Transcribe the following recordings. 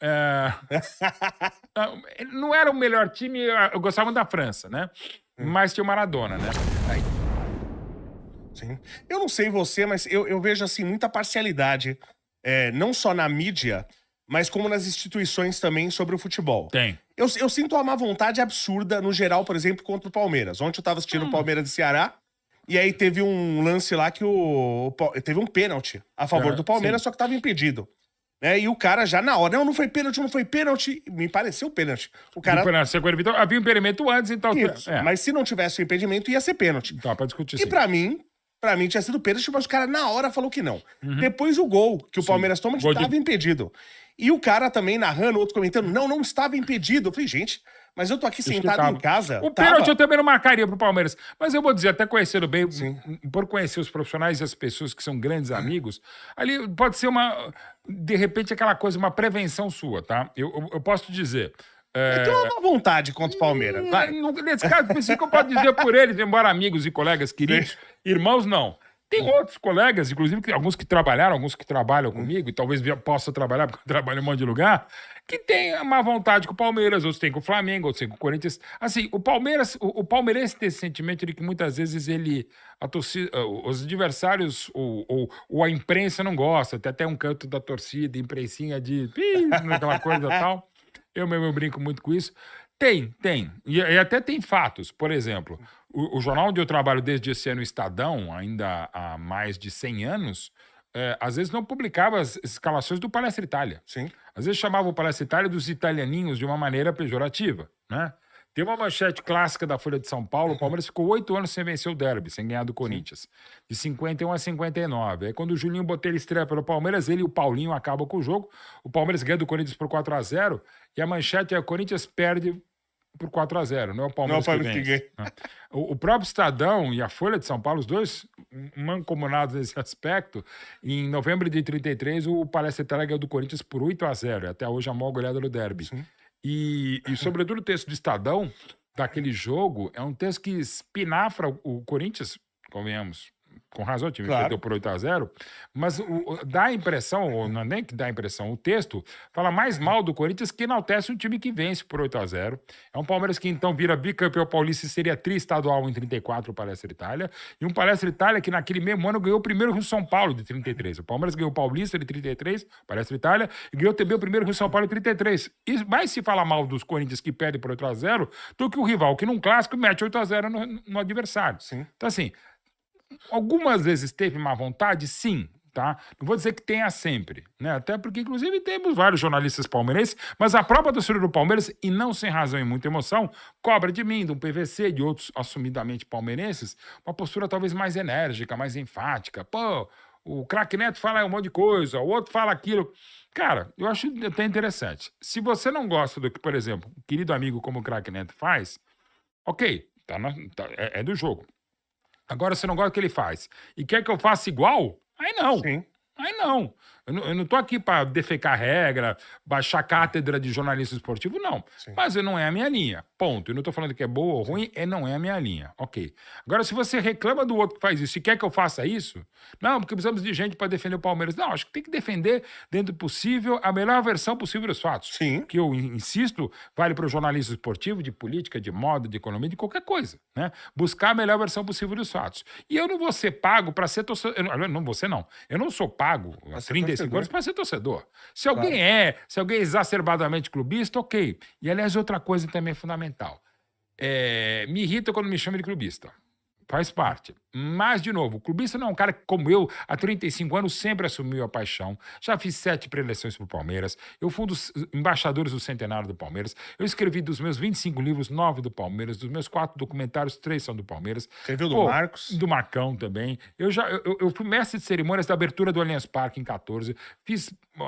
É, não era o melhor time, eu gostava da França, né? Mas tinha o Maradona, né? Aí, Sim. Eu não sei você, mas eu vejo, assim, muita parcialidade, não só na mídia, mas como nas instituições também sobre o futebol. tem. Eu sinto uma má vontade absurda, no geral, por exemplo, contra o Palmeiras. Ontem eu tava assistindo o Palmeiras e Ceará, e aí teve um lance lá que teve um pênalti a favor do Palmeiras, Sim. só que tava impedido. Né? E o cara já na hora, não foi pênalti, não foi pênalti. Me pareceu pênalti. O cara. Havia um impedimento antes, então. Isso. Mas se não tivesse o impedimento, ia ser pênalti. Dá pra discutir, E sim. pra mim tinha sido pênalti, mas o cara na hora falou que não. Depois o gol que o Palmeiras toma, que Gol de- estava impedido. E o cara também narrando, outro comentando, não estava impedido. Eu falei, gente, mas eu tô aqui sentado Tava. em casa. O pênalti eu também não marcaria pro Palmeiras. Mas eu vou dizer, até conhecendo bem, Sim. por conhecer os profissionais e as pessoas que são grandes amigos, ali pode ser de repente, aquela coisa, uma prevenção sua, tá? Eu posso te dizer. Tem uma má vontade contra o Palmeiras, vai. Nesse caso específico, eu posso dizer por eles, embora amigos e colegas queridos, irmãos, não. Tem outros colegas, inclusive alguns que trabalharam, alguns que trabalham comigo, e talvez possa trabalhar, porque eu trabalho em um monte de lugar, que tem a má vontade com o Palmeiras, outros têm com o Flamengo, outros têm com o Corinthians. Assim, o Palmeiras, o palmeirense tem esse sentimento de que muitas vezes a torcida, os adversários ou a imprensa não gosta, tem até um canto da torcida, imprensinha de aquela coisa e tal. Eu mesmo brinco muito com isso. Tem. E até tem fatos. Por exemplo, o jornal onde eu trabalho desde esse ano, o Estadão, ainda há mais de 100 anos, às vezes não publicava as escalações do Palestra Itália. Sim. Às vezes chamava o Palestra Itália dos italianinhos de uma maneira pejorativa, né? Tem uma manchete clássica da Folha de São Paulo, o Palmeiras ficou 8 anos sem vencer o derby, sem ganhar do Corinthians. De 51 a 59. Aí quando o Julinho Botelho estreia pelo Palmeiras, ele e o Paulinho acabam com o jogo. O Palmeiras ganha do Corinthians por 4-0 e a manchete é: o Corinthians perde por 4-0, não é o Palmeiras que vence. Né? O próprio Estadão e a Folha de São Paulo, os dois mancomunados nesse aspecto, em novembro de 33, o Palestra Itália ganhou do Corinthians por 8-0, e até hoje a maior goleada no derby. Sim. E sobretudo o texto do Estadão, daquele jogo, é um texto que espinafra o Corinthians, convenhamos, com razão, o time Claro. perdeu por 8-0, mas dá a impressão, ou não é nem que dá a impressão, o texto fala mais mal do Corinthians que enaltece um time que vence por 8-0. É um Palmeiras que então vira bicampeão paulista e seria tri-estadual em 34, o Palestra Itália, e um Palestra Itália que naquele mesmo ano ganhou o primeiro Rio São Paulo de 33. O Palmeiras ganhou o Paulista de 33, Palestra Itália, e ganhou também o primeiro Rio São Paulo de 33. E mais se fala mal dos Corinthians que perdem por 8-0 do que o rival que num clássico mete 8-0 no adversário. Sim. Então assim, algumas vezes teve má vontade, sim, tá? Não vou dizer que tenha sempre, né? Até porque, inclusive, temos vários jornalistas palmeirenses, mas a própria torcida do Palmeiras, e não sem razão e muita emoção, cobra de mim, do PVC, de outros assumidamente palmeirenses, uma postura talvez mais enérgica, mais enfática. Pô, o craque Neto fala um monte de coisa, o outro fala aquilo. Cara, eu acho até interessante. Se você não gosta do que, por exemplo, um querido amigo como o craque Neto faz, ok, é do jogo. Agora, você não gosta do que ele faz e quer que eu faça igual? Aí não. Sim. Aí não. Eu não tô aqui para defecar regra, baixar cátedra de jornalista esportivo, não. Sim. Mas não é a minha linha. Ponto. Eu não tô falando que é boa ou ruim, não é a minha linha. Ok. Agora, se você reclama do outro que faz isso e quer que eu faça isso, não, porque precisamos de gente para defender o Palmeiras. Não, acho que tem que defender, dentro do possível, a melhor versão possível dos fatos. Sim. Que eu insisto, vale para o jornalista esportivo, de política, de moda, de economia, de qualquer coisa, né? Buscar a melhor versão possível dos fatos. E eu não vou ser pago para ser torcedor. Não, você não. Eu não sou pago há 35 anos para ser torcedor. Se alguém se alguém é exacerbadamente clubista, ok. E, aliás, outra coisa também é fundamental. Me irrita quando me chama de clubista. Faz parte. Mas, de novo, o clubista não é um cara que, como eu, há 35 anos, sempre assumiu a paixão. Já fiz 7 preleções para o Palmeiras. Eu fui um dos embaixadores do centenário do Palmeiras. Eu escrevi dos meus 25 livros, 9 do Palmeiras. Dos meus 4 documentários, 3 são do Palmeiras. Escreveu do Marcos? Do Marcão também. Eu fui mestre de cerimônias da abertura do Allianz Parque em 14.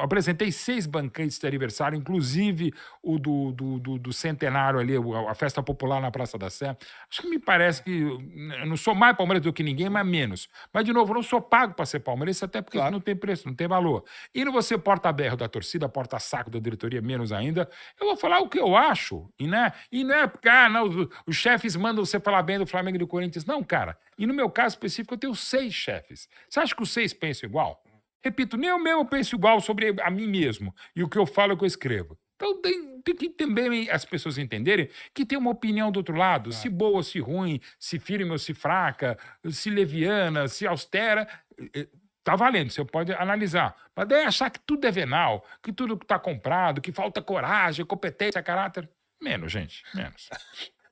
Apresentei 6 banquetes de aniversário, inclusive o do centenário ali, a festa popular na Praça da Sé. Acho que me parece que eu não sou mais Palmeiras do que ninguém, mas menos. Mas, de novo, eu não sou pago para ser palmeirense, até porque isso não tem preço, não tem valor. E não vou ser porta-berro da torcida, porta-saco da diretoria, menos ainda. Eu vou falar o que eu acho. E não é porque os chefes mandam você falar bem do Flamengo e do Corinthians. Não, cara. E no meu caso específico, eu tenho 6 chefes. Você acha que os 6 pensam igual? Repito, nem eu mesmo penso igual sobre a mim mesmo. E o que eu falo é o que eu escrevo. Então tem que também as pessoas entenderem que tem uma opinião do outro lado, se boa ou se ruim, se firme ou se fraca, se leviana, se austera. Tá valendo, você pode analisar. Mas daí achar que tudo é venal, que tudo está comprado, que falta coragem, competência, caráter. Menos, gente, menos.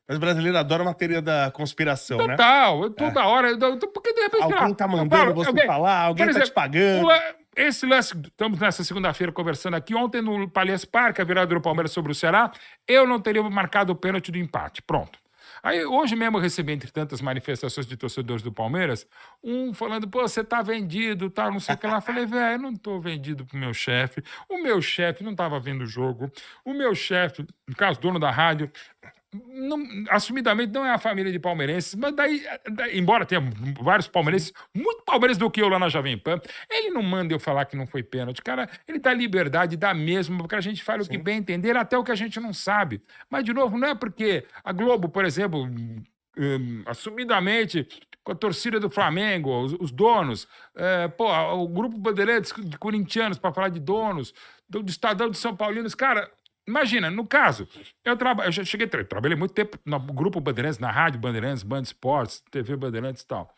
Mas o brasileiro adora uma teoria da conspiração, né? Total, toda hora. Porque de repente. Alguém tá mandando você falar, alguém tá te pagando. Esse lance, estamos nessa segunda-feira conversando aqui. Ontem no Palhaço Parque, a virada do Palmeiras sobre o Ceará, eu não teria marcado o pênalti do empate. Pronto. Aí, hoje mesmo eu recebi, entre tantas manifestações de torcedores do Palmeiras, um falando, pô, você tá vendido, tá, não sei o que lá. Eu falei, velho, eu não tô vendido pro meu chefe. O meu chefe não tava vendo o jogo. O meu chefe, no caso, dono da rádio, assumidamente não é a família de palmeirenses, mas daí, embora tenha vários palmeirenses, muito palmeirenses do que eu lá na Jovem Pan, ele não manda eu falar que não foi pênalti. Cara, ele dá liberdade, dá mesmo, porque a gente fala o que bem entender, até o que a gente não sabe. Mas, de novo, não é porque a Globo, por exemplo, assumidamente, com a torcida do Flamengo, os donos, o Grupo Bandeirantes de corintianos, para falar de donos, do Estadão de São Paulinos, cara. Imagina, no caso, eu já trabalhei muito tempo no Grupo Bandeirantes, na Rádio Bandeirantes, Band Esportes, TV Bandeirantes e tal.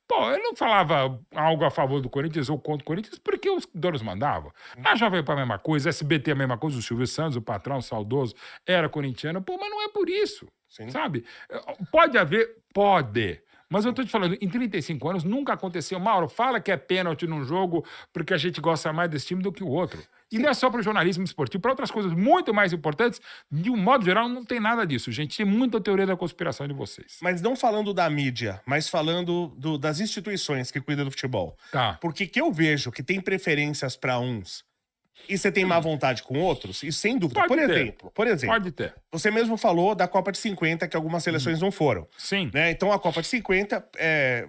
Pô, eu não falava algo a favor do Corinthians ou contra o Corinthians porque os donos mandavam. A Jovem Pan a mesma coisa, SBT a mesma coisa, o Silvio Santos, o patrão saudoso, era corintiano. Pô, mas não é por isso, sabe? Pode haver, pode. Mas eu tô te falando, em 35 anos nunca aconteceu. Mauro, fala que é pênalti num jogo porque a gente gosta mais desse time do que o outro. E não é só para o jornalismo esportivo, para outras coisas muito mais importantes, de um modo geral, não tem nada disso, gente. Tem muita teoria da conspiração de vocês. Mas não falando da mídia, mas falando das instituições que cuidam do futebol. Tá. Porque que eu vejo que tem preferências para uns e você tem má vontade com outros, e sem dúvida. Por exemplo, pode ter. Você mesmo falou da Copa de 50, que algumas seleções não foram. Sim. Né? Então, a Copa de 50,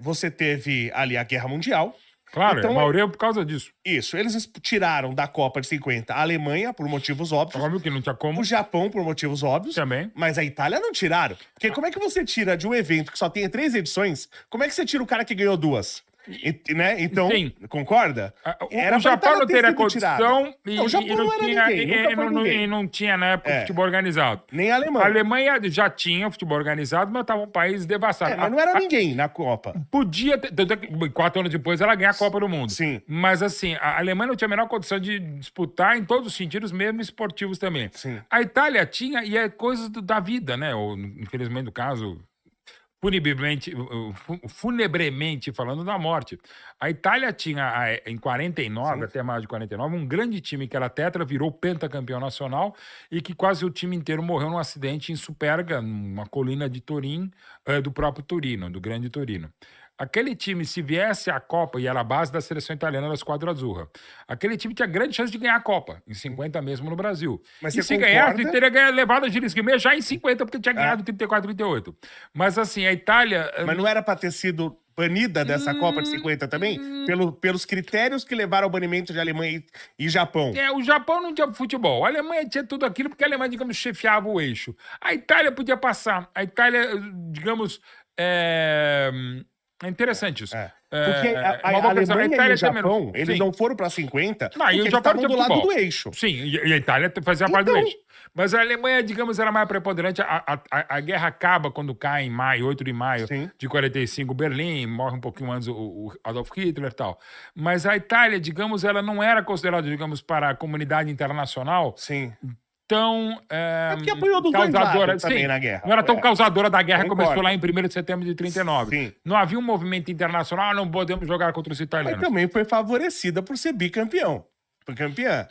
você teve ali a Guerra Mundial. Claro, então, a maioria é por causa disso. Isso, eles tiraram da Copa de 50 a Alemanha, por motivos óbvios. Óbvio que não tinha como. O Japão, por motivos óbvios. Também. Mas a Itália não tiraram. Porque como é que você tira de um evento que só tem 3 edições, como é que você tira o cara que ganhou 2? Né? Então, sim. Concorda? O Japão não teria condição o Japão não era ninguém, e não tinha, na época, futebol organizado. Nem a Alemanha. A Alemanha já tinha futebol organizado, mas estava um país devastado. Mas não era ninguém na Copa. Podia ter... 4 anos depois ela ganha a Copa do Mundo. Sim. Mas, assim, a Alemanha não tinha a menor condição de disputar em todos os sentidos, mesmo esportivos também. Sim. A Itália tinha, e é coisa da vida, né? Ou, infelizmente, no caso... funebremente falando da morte. A Itália tinha, em 49, até mais de 49, um grande time que era tetra, virou pentacampeão nacional e que quase o time inteiro morreu num acidente em Superga, numa colina de Turim, do próprio Torino, do grande Torino. Aquele time, se viesse à Copa, e era a base da seleção italiana da Squadra Azzurra, aquele time tinha grande chance de ganhar a Copa, em 50 mesmo no Brasil. Mas e se ganhasse, ele teria levado a Gilles Guimê já em 50, porque tinha ganhado 34, 38. Mas assim, a Itália... Mas não era para ter sido banida dessa Copa de 50 também? Pelos critérios que levaram ao banimento de Alemanha e Japão. O Japão não tinha futebol. A Alemanha tinha tudo aquilo porque a Alemanha, digamos, chefiava o eixo. A Itália podia passar. A Itália, digamos... É interessante isso. Porque a Alemanha e o Japão, eles não foram para 50 porque eles estavam do lado do eixo. Sim, e a Itália fazia parte do eixo. Mas a Alemanha, digamos, era mais preponderante. A guerra acaba quando cai em maio, 8 de maio de 45, Berlim, morre um pouquinho antes o Adolf Hitler e tal. Mas a Itália, digamos, ela não era considerada, digamos, para a comunidade internacional... Sim. Tão porque apoiou dos causadora dois também na guerra. Não era tão causadora da guerra, começou lá em 1º de setembro de 39. Sim. Não havia um movimento internacional, não podemos jogar contra os italianos. Mas também foi favorecida por ser bicampeão. Foi campeã.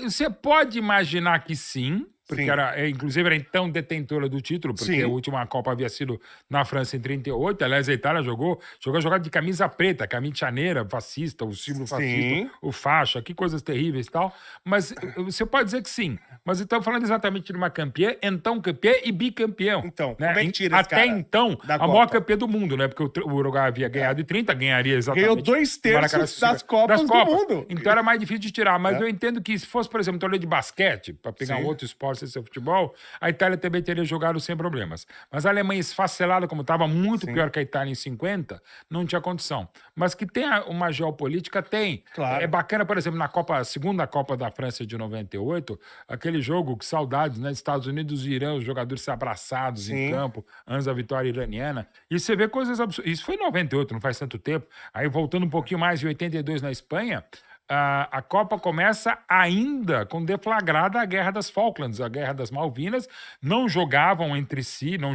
Você pode imaginar que sim, porque inclusive era então detentora do título, porque a última Copa havia sido na França em 38. Aliás, a Itália jogou jogada de camisa preta, camichaneira, fascista, o símbolo fascista, o faixa, que coisas terríveis e tal. Mas você pode dizer que sim. Mas estamos falando exatamente de uma campeã, então campeã e bicampeão. Então, né? como é que tira esse Até cara então, da a maior Copa? campeã do mundo, né? Porque o Uruguai havia ganhado de 30, ganharia exatamente. Ganhou 2/3 das Copas do mundo. Então era mais difícil de tirar. Mas eu entendo que se fosse, por exemplo, um torneio de basquete, para pegar um outro esporte sem ser futebol, a Itália também teria jogado sem problemas. Mas a Alemanha esfacelada, como estava muito pior que a Itália em 50, não tinha condição. Mas que tem uma geopolítica, tem. Claro. É bacana, por exemplo, na segunda Copa da França de 98, aquele jogo, que saudades, né? Estados Unidos e Irã, os jogadores se abraçados em campo, antes da vitória iraniana. E você vê coisas absurdas. Isso foi em 98, não faz tanto tempo. Aí, voltando um pouquinho mais, em 82 na Espanha, a Copa começa ainda com deflagrada a Guerra das Falklands, a Guerra das Malvinas. Não jogaram entre si, não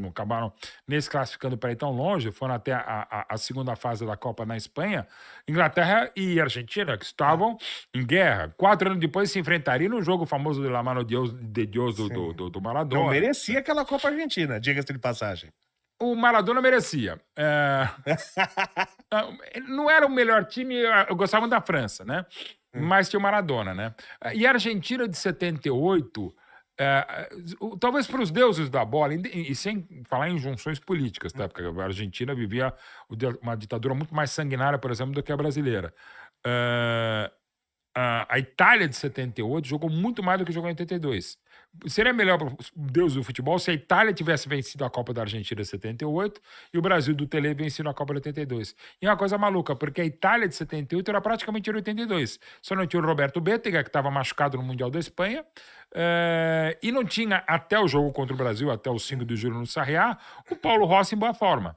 acabaram nem se classificando para ir tão longe, foram até a segunda fase da Copa na Espanha. Inglaterra e Argentina, que estavam em guerra. 4 anos depois se enfrentariam no jogo famoso de La Mano de Dios do Maradona. Não merecia aquela Copa Argentina, diga-se de passagem. O Maradona merecia. Não era o melhor time, eu gostava da França, né? Mas tinha o Maradona, né? E a Argentina de 78, talvez para os deuses da bola, e sem falar em junções políticas, tá? Porque a Argentina vivia uma ditadura muito mais sanguinária, por exemplo, do que a brasileira. A Itália de 78 jogou muito mais do que jogou em 82. Seria melhor para os deuses do futebol se a Itália tivesse vencido a Copa da Argentina em 78 e o Brasil do Tele vencido a Copa de 82. E é uma coisa maluca, porque a Itália de 78 era praticamente de 82. Só não tinha o Roberto Béttega, que estava machucado no Mundial da Espanha, e não tinha, até o jogo contra o Brasil, até o 5 de julho no Sarriá, o Paulo Rossi em boa forma.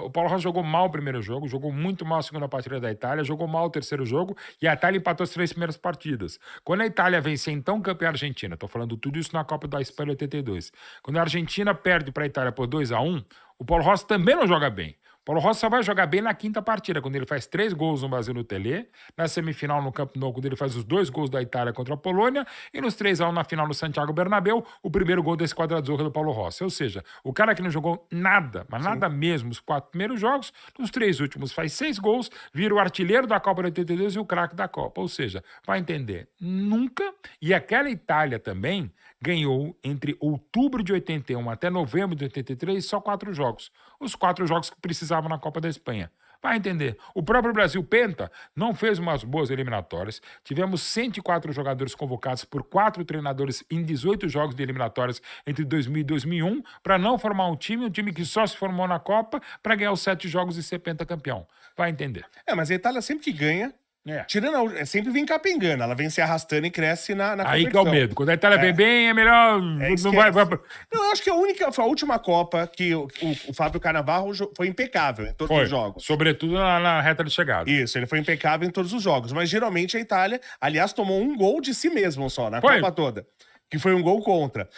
O Paulo Rossi jogou mal o primeiro jogo, jogou muito mal a segunda partida da Itália, jogou mal o terceiro jogo e a Itália empatou as 3 primeiras partidas. Quando a Itália vence então campeã Argentina, tô falando tudo isso na Copa da Espanha 82, quando a Argentina perde para a Itália por 2-1, o Paulo Rossi também não joga bem. O Paulo Rossi só vai jogar bem na quinta partida, quando ele faz 3 gols no Brasil no Tele, na semifinal no Camp Nou, quando ele faz os 2 gols da Itália contra a Polônia, e nos 3-1 na final no Santiago Bernabéu, o primeiro gol da Esquadra Azzurra do Paulo Rossi. Ou seja, o cara que não jogou nada, mas nada mesmo, os 4 primeiros jogos, nos 3 últimos faz 6 gols, vira o artilheiro da Copa de 82 e o craque da Copa. Ou seja, vai entender, nunca, e aquela Itália também ganhou entre outubro de 81 até novembro de 83 só 4 jogos. Os 4 jogos que precisavam na Copa da Espanha. Vai entender. O próprio Brasil Penta não fez umas boas eliminatórias. Tivemos 104 jogadores convocados por 4 treinadores em 18 jogos de eliminatórias entre 2000 e 2001 para não formar um time que só se formou na Copa para ganhar os 7 jogos e ser pentacampeão. Vai entender. Mas a Itália sempre que ganha, sempre vem capengando. Ela vem se arrastando e cresce na competição. Aí que é o medo. Quando a Itália vem bem, é melhor... não vai... Eu acho que a última Copa que o Fábio Cannavaro foi impecável em todos os jogos. Sobretudo na reta de chegada. Isso, ele foi impecável em todos os jogos. Mas geralmente a Itália, aliás, tomou um gol de si mesmo só, na Copa toda. Que foi um gol contra.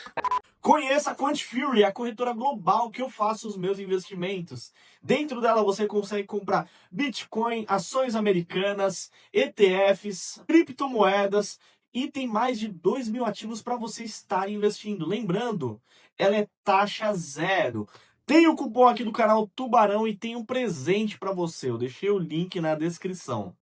Conheça a Quant Fury, a corretora global que eu faço os meus investimentos. Dentro dela você consegue comprar Bitcoin, ações americanas, ETFs, criptomoedas e tem mais de 2.000 ativos para você estar investindo. Lembrando, ela é taxa zero. Tem o cupom aqui do canal Tubarão e tem um presente para você. Eu deixei o link na descrição.